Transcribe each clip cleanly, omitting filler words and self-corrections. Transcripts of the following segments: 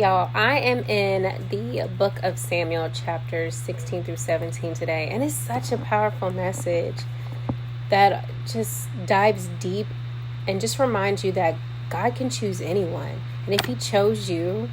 Y'all, I am in the book of Samuel, chapters 16 through 17 today, and it's such a powerful message that just dives deep and just reminds you that God can choose anyone. And if he chose you,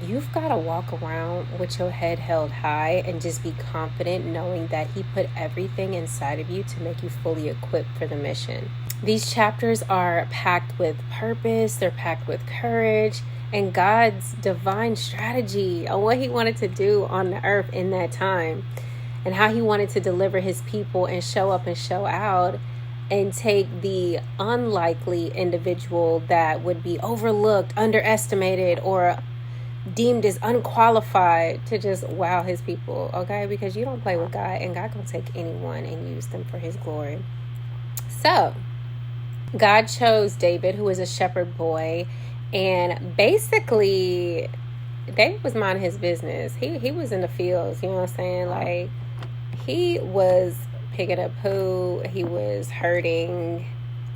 you've got to walk around with your head held high and just be confident knowing that he put everything inside of you to make you fully equipped for the mission. These chapters are packed with purpose, they're packed with courage, and God's divine strategy on what he wanted to do on the earth in that time, and how he wanted to deliver his people and show up and show out and take the unlikely individual that would be overlooked, underestimated, or deemed as unqualified to just wow his people, okay? Because you don't play with God, and God gonna take anyone and use them for his glory. So God chose David, who was a shepherd boy, and basically David was minding his business. He was in the fields, you know what I'm saying? Like, he was picking up poo, he was herding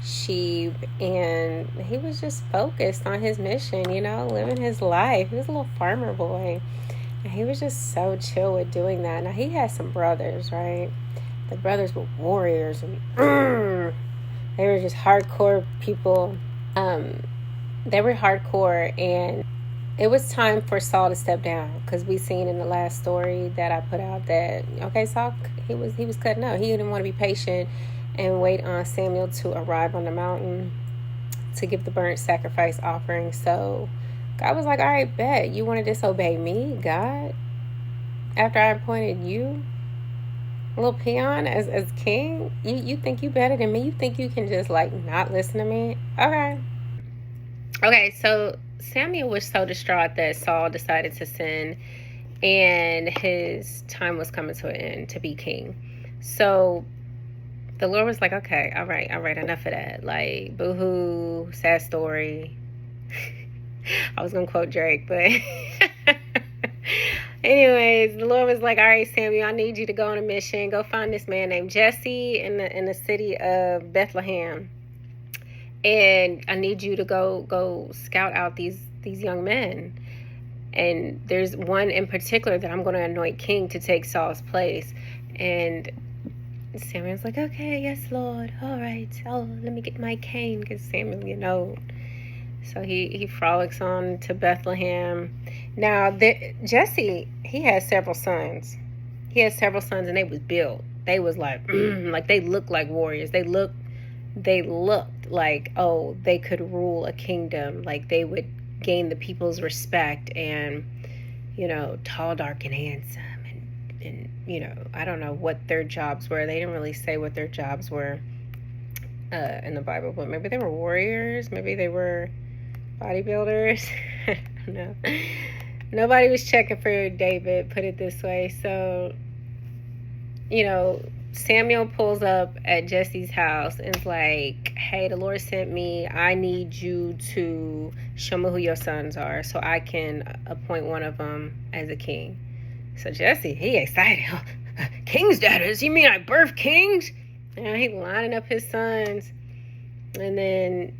sheep, and he was just focused on his mission, you know, living his life. He was a little farmer boy, and he was just so chill with doing that. Now, he had some brothers, right? The brothers were warriors, and they were just hardcore people. They were hardcore, and it was time for Saul to step down, because we seen in the last story that I put out that, okay, Saul, he was cutting out. He didn't want to be patient and wait on Samuel to arrive on the mountain to give the burnt sacrifice offering. So God was like, all right, bet. You want to disobey me, God, after I appointed you, little peon, as king? You think you better than me? You think you can just like not listen to me? Okay, so Samuel was so distraught that Saul decided to sin, and his time was coming to an end to be king. So the Lord was like, okay, all right, enough of that. Like, boo-hoo, sad story. I was going to quote Drake, but anyways, the Lord was like, all right, Samuel, I need you to go on a mission. Go find this man named Jesse in the city of Bethlehem. And I need you to go scout out these young men. And there's one in particular that I'm going to anoint king to take Saul's place. And Samuel's like, okay, yes, Lord. All right. Oh, let me get my cane, because Samuel, you know. So he frolics on to Bethlehem. Now, Jesse, he has several sons. And they was built. They was like, like, they looked like warriors. They looked like, oh, they could rule a kingdom. Like, they would gain the people's respect, and, you know, tall, dark, and handsome. And you know, I don't know what their jobs were. They didn't really say what their jobs were in the Bible, but maybe they were warriors. Maybe they were bodybuilders. I don't know. Nobody was checking for David, put it this way. So, you know, Samuel pulls up at Jesse's house and is like, hey, the Lord sent me. I need you to show me who your sons are so I can appoint one of them as a king. So Jesse, he excited. King's daughters? You mean I birthed kings? And he lining up his sons. And then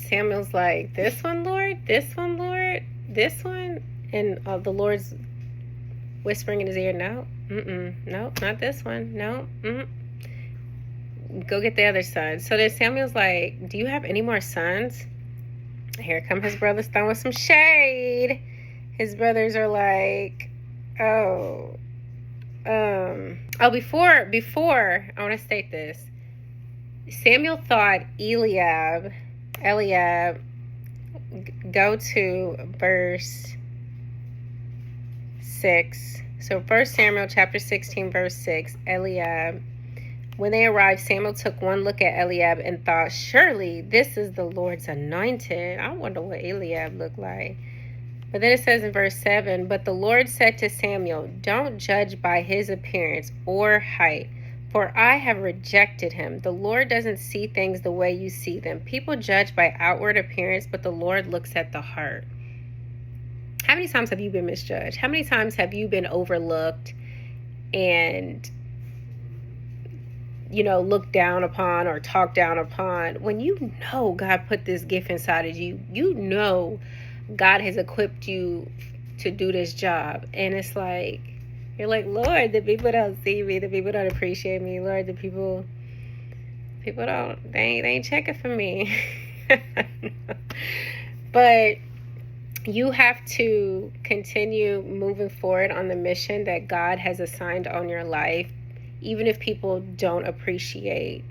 Samuel's like, this one, Lord? This one, Lord? This one? And the Lord's whispering in his ear, no, nope, not this one, no, go get the other son. So then Samuel's like, do you have any more sons? Here come his brothers throwing some shade. His brothers are like, before I want to state this. Samuel thought Eliab, go to verse 6. So 1 Samuel chapter 16, verse 6, Eliab. When they arrived, Samuel took one look at Eliab and thought, surely this is the Lord's anointed. I wonder what Eliab looked like. But then it says in verse 7, but the Lord said to Samuel, don't judge by his appearance or height, for I have rejected him. The Lord doesn't see things the way you see them. People judge by outward appearance, but the Lord looks at the heart. How many times have you been misjudged? How many times have you been overlooked and, you know, looked down upon or talked down upon? When you know God put this gift inside of you, you know God has equipped you to do this job. And it's like, you're like, Lord, the people don't see me, the people don't appreciate me, Lord, the people don't, they ain't checking for me. But you have to continue moving forward on the mission that God has assigned on your life, even if people don't appreciate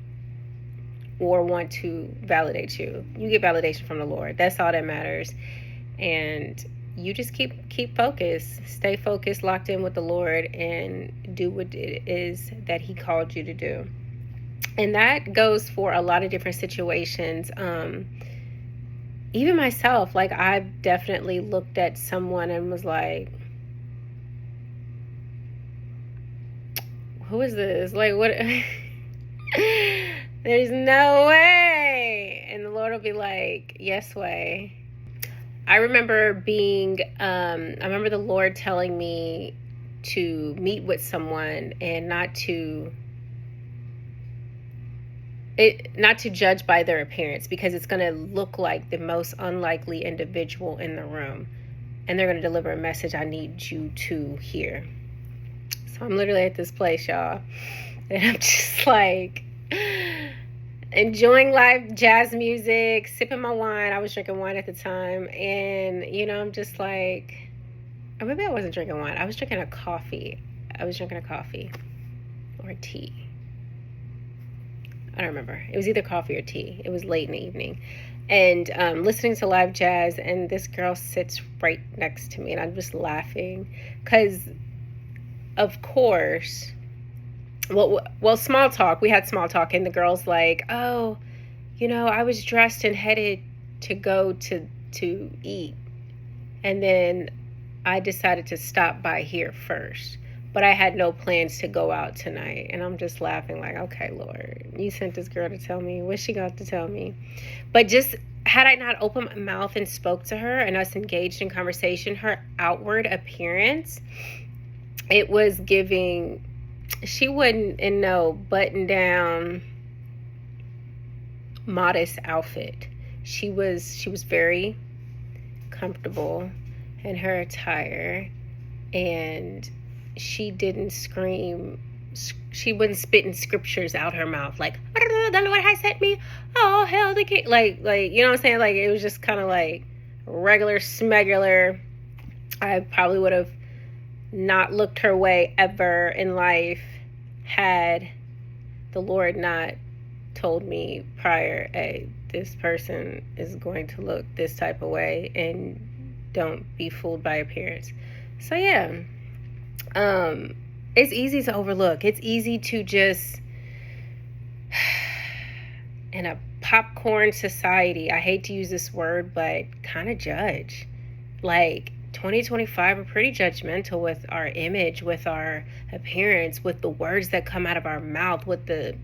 or want to validate you. You get validation from the Lord. That's all that matters. And you just keep focused, stay focused, locked in with the Lord, and do what it is that He called you to do. And that goes for a lot of different situations. Even myself, like, I've definitely looked at someone and was like, who is this? Like, what? There's no way. And the Lord will be like, yes way. I remember I remember the Lord telling me to meet with someone and not to judge by their appearance, because it's going to look like the most unlikely individual in the room, and they're going to deliver a message I need you to hear. So I'm literally at this place, y'all, and I'm just like enjoying live jazz music, sipping my wine. I was drinking wine at the time, and I'm just like, or maybe I wasn't drinking wine. I was drinking a coffee. Or tea. I don't remember. It was either coffee or tea. It was late in the evening. And listening to live jazz, and this girl sits right next to me, and I'm just laughing because, of course, well, small talk. We had small talk, and the girl's like, oh, I was dressed and headed to go to eat. And then I decided to stop by here first. But I had no plans to go out tonight. And I'm just laughing like, okay, Lord, you sent this girl to tell me. What's she got to tell me? But just had I not opened my mouth and spoke to her and us engaged in conversation, her outward appearance, it was giving, she wasn't in no button down, modest outfit. She was very comfortable in her attire, and she didn't scream. She wasn't spitting scriptures out her mouth like, the Lord has sent me. Oh, hell, the king. Like, you know what I'm saying? Like, it was just kind of like regular smegular. I probably would have not looked her way ever in life had the Lord not told me prior, hey, this person is going to look this type of way, and don't be fooled by appearance. So yeah, it's easy to overlook. It's easy to just, in a popcorn society, I hate to use this word, but kind of judge. Like, 2025, we're pretty judgmental with our image, with our appearance, with the words that come out of our mouth, with the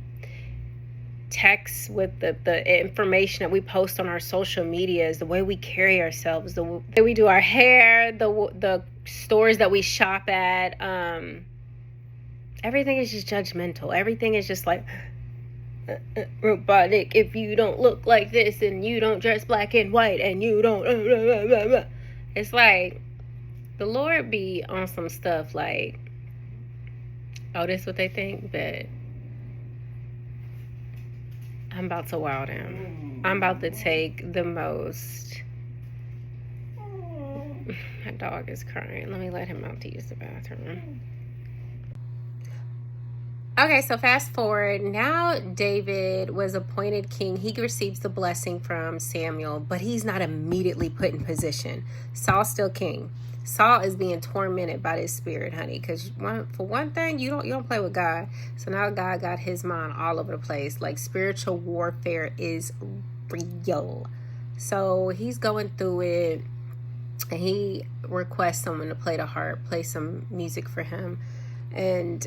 texts, with the information that we post on our social medias, the way we carry ourselves, the way we do our hair, the stores that we shop at. Everything is just judgmental. Everything is just like robotic. If you don't look like this, and you don't dress black and white, and you don't it's like the Lord be on some stuff like, oh, this what they think, but I'm about to wow them. I'm about to take the most. My dog is crying. Let me let him out to use the bathroom. Okay, so fast forward. Now David was appointed king. He receives the blessing from Samuel, but he's not immediately put in position. Saul's still king. Saul is being tormented by this spirit, honey, because for one thing, you don't play with God. So now God got his mind all over the place. Like, spiritual warfare is real. So he's going through it, and he requests someone to play the harp, play some music for him, and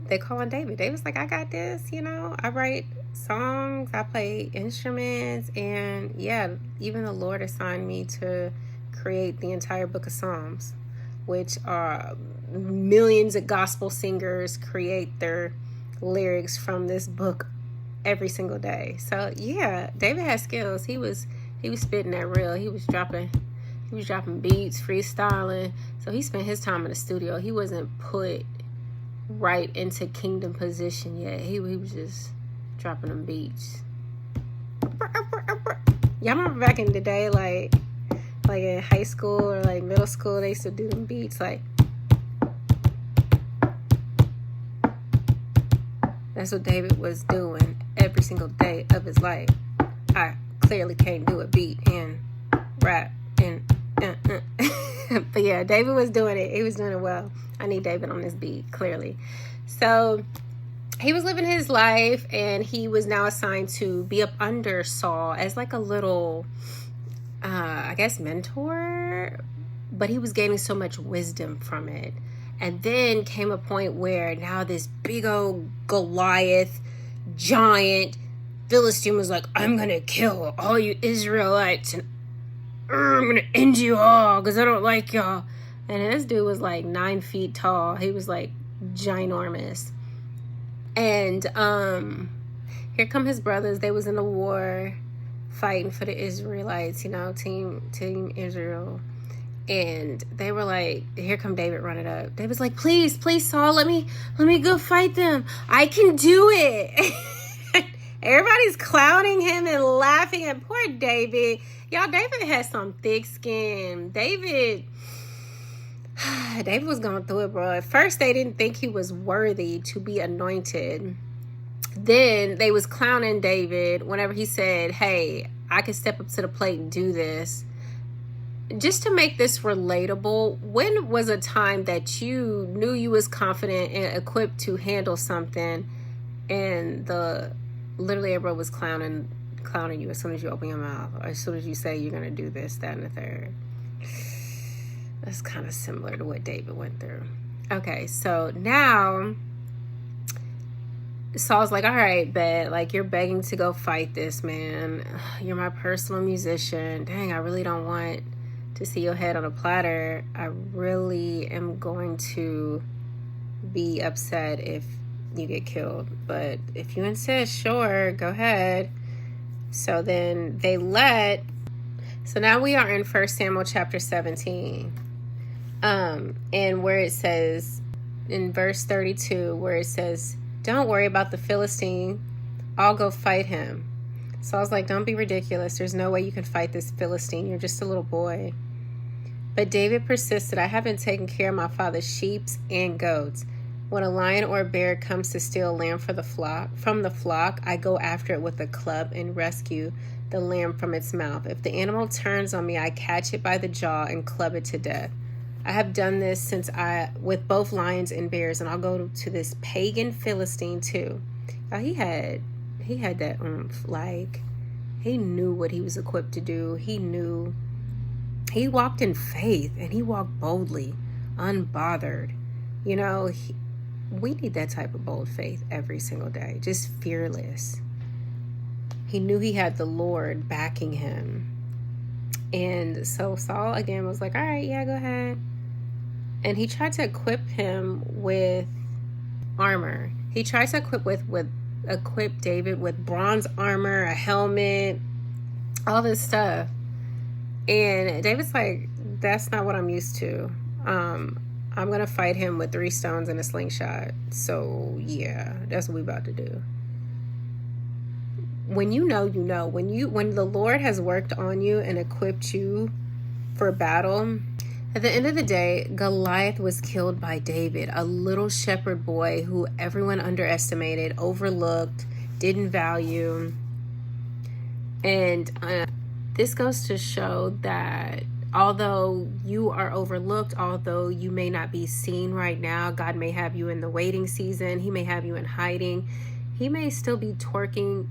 they call on David. David's like, I got this, I write songs, I play instruments, and yeah, even the Lord assigned me to create the entire book of Psalms, which are millions of gospel singers create their lyrics from this book every single day. So yeah, David has skills. He was spitting that real. He was dropping He was dropping beats, freestyling. So he spent his time in the studio. He wasn't put right into kingdom position yet. He was just dropping them beats. Y'all remember back in the day, like in high school or like middle school, they used to do them beats like. That's what David was doing every single day of his life. I clearly can't do a beat and rap and but yeah, David was doing it. He was doing it well. I need David on this beat, clearly. So he was living his life, and he was now assigned to be up under Saul as like a little, I guess, mentor. But he was gaining so much wisdom from it. And then came a point where now this big old Goliath, giant Philistine was like, I'm going to kill all you Israelites, and I'm going to end you all because I don't like y'all. And this dude was like 9 feet tall. He was like ginormous. And here come his brothers. They was in a war fighting for the Israelites, team Israel. And they were like, here come David running up. David's like, please, Saul, let me go fight them. I can do it. Everybody's clowning him and laughing at poor David. Y'all, David has some thick skin. David was going through it, bro. At first, they didn't think he was worthy to be anointed. Then they was clowning David whenever he said, hey, I can step up to the plate and do this. Just to make this relatable, when was a time that you knew you was confident and equipped to handle something, and literally everybody was clowning you as soon as you open your mouth, or as soon as you say you're gonna do this, that, and the third? That's kind of similar to what David went through. Okay, so now Saul's like, all right, bet, like, you're begging to go fight this, man. You're my personal musician. Dang, I really don't want to see your head on a platter. I really am going to be upset if you get killed, but if you insist, sure, go ahead. So then they so now we are in 1 Samuel chapter 17, and where it says in verse 32, where it says, don't worry about the Philistine, I'll go fight him. So I was like, don't be ridiculous. There's no way you can fight this Philistine. You're just a little boy. But David persisted. I haven't taken care of my father's sheep and goats. When a lion or a bear comes to steal a lamb from the flock, I go after it with a club and rescue the lamb from its mouth. If the animal turns on me, I catch it by the jaw and club it to death. I have done this with both lions and bears, and I'll go to this pagan Philistine too. Now, he had that oomph. Like, he knew what he was equipped to do. He walked in faith, and he walked boldly, unbothered. We need that type of bold faith every single day, just fearless. He knew he had the Lord backing him. And so Saul again was like, all right, yeah, go ahead. And he tried to equip him with armor. He tried to equip David with bronze armor, a helmet, all this stuff. And David's like, that's not what I'm used to. I'm going to fight him with 3 stones and a slingshot. So, yeah, that's what we about to do. When you know, when the Lord has worked on you and equipped you for battle, at the end of the day, Goliath was killed by David, a little shepherd boy who everyone underestimated, overlooked, didn't value. And this goes to show that although you are overlooked, although you may not be seen right now, God may have you in the waiting season. He may have you in hiding. He may still be tweaking.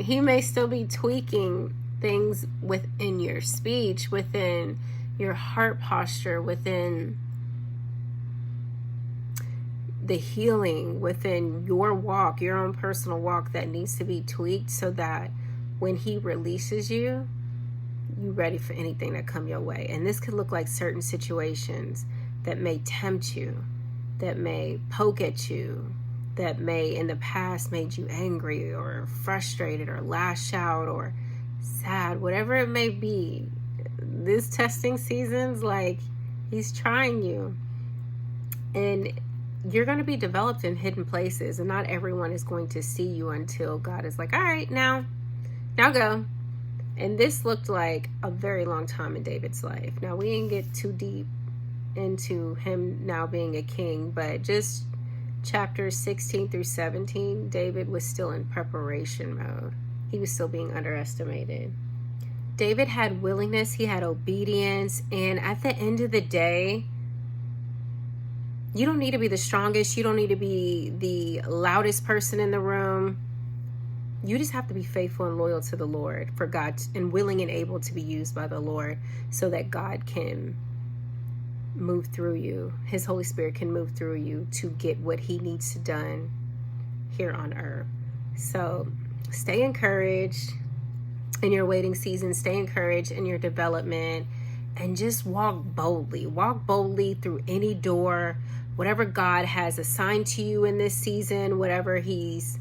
He may still be tweaking things within your speech, within your heart posture, within the healing, within your walk, your own personal walk, that needs to be tweaked so that when he releases you, you're ready for anything that come your way. And this could look like certain situations that may tempt you, that may poke at you, that may in the past made you angry or frustrated or lash out or sad, whatever it may be. This testing season's like he's trying you, and you're going to be developed in hidden places, and not everyone is going to see you until God is like, all right, now go. And this looked like a very long time in David's life. Now, we didn't get too deep into him now being a king, but just chapters 16 through 17, David was still in preparation mode. He was still being underestimated. David had willingness, he had obedience, and at the end of the day, you don't need to be the strongest, you don't need to be the loudest person in the room. You just have to be faithful and loyal to the Lord for God, and willing and able to be used by the Lord so that God can move through you. His Holy Spirit can move through you to get what he needs done here on earth. So stay encouraged in your waiting season. Stay encouraged in your development, and just walk boldly. Walk boldly through any door, whatever God has assigned to you in this season, whether he's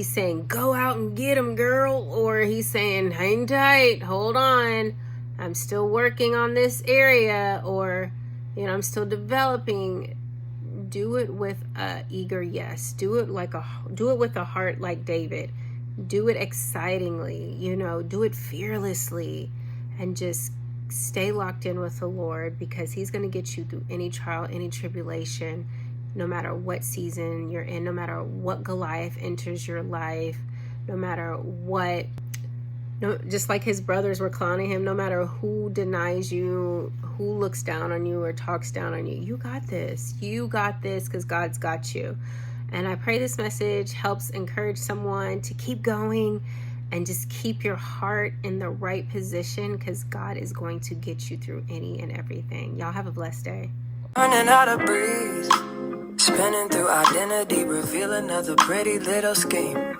saying, go out and get him, girl, or he's saying, hang tight, hold on, I'm still working on this area, or, I'm still developing. Do it with a eager yes. Do it with a heart like David. Do it excitingly, do it fearlessly, and just stay locked in with the Lord, because he's going to get you through any trial, any tribulation, no matter what season you're in, no matter what Goliath enters your life, no matter what, just like his brothers were clowning him, no matter who denies you, who looks down on you or talks down on you, you got this. You got this, because God's got you. And I pray this message helps encourage someone to keep going and just keep your heart in the right position, because God is going to get you through any and everything. Y'all have a blessed day. Running out of breeze, spinning through identity, reveal another pretty little scheme.